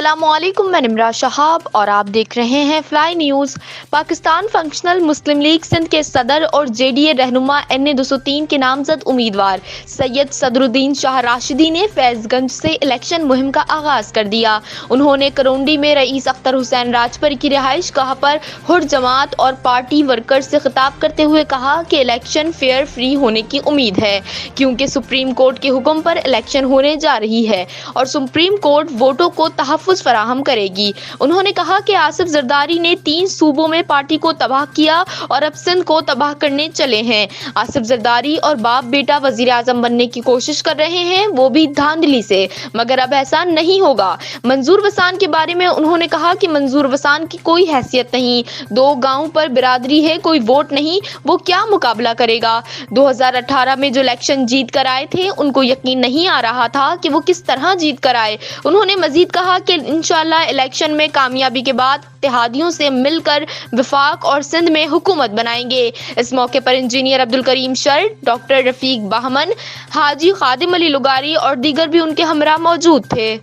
السلام علیکم، میں نمرا شہاب اور آپ دیکھ رہے ہیں فلائی نیوز۔ پاکستان فنکشنل مسلم لیگ سندھ کے صدر اور جے ڈی اے رہنما NA-203 کے نامزد امیدوار سید صدر الدین شاہ راشدی نے فیض گنج سے الیکشن مہم کا آغاز کر دیا۔ انہوں نے کرونڈی میں رئیس اختر حسین راجپری کی رہائش گاہ پر حر جماعت اور پارٹی ورکرز سے خطاب کرتے ہوئے کہا کہ الیکشن فیئر فری ہونے کی امید ہے، کیونکہ سپریم کورٹ کے حکم پر الیکشن ہونے جا رہی ہے اور سپریم کورٹ ووٹوں کو تحفظ فراہم کرے گی۔ انہوں نے کہا کہ آصف زرداری نے 3 صوبوں میں پارٹی کو تباہ کیا اور اب سندھ کو تباہ کرنے چلے ہیں۔ آصف زرداری اور باپ بیٹا وزیر اعظم بننے کی کوشش کر رہے ہیں، وہ بھی دھاندلی سے، مگر اب ایسا نہیں ہوگا۔ منظور وسان کے بارے میں انہوں نے کہا کہ منظور وسان کی کوئی حیثیت نہیں، 2 گاؤں پر برادری ہے، کوئی ووٹ نہیں، وہ کیا مقابلہ کرے گا۔ 2018 میں جو الیکشن جیت کر آئے تھے، ان کو یقین نہیں آ رہا تھا کہ وہ کس طرح جیت کر آئے۔ انہوں نے مزید کہا کہ انشاءاللہ الیکشن میں کامیابی کے بعد اتحادیوں سے مل کر وفاق اور سندھ میں حکومت بنائیں گے۔ اس موقع پر انجینئر عبدالکریم شرٹ، ڈاکٹر رفیق باہمن، حاجی خادم علی لغاری اور دیگر بھی ان کے ہمراہ موجود تھے۔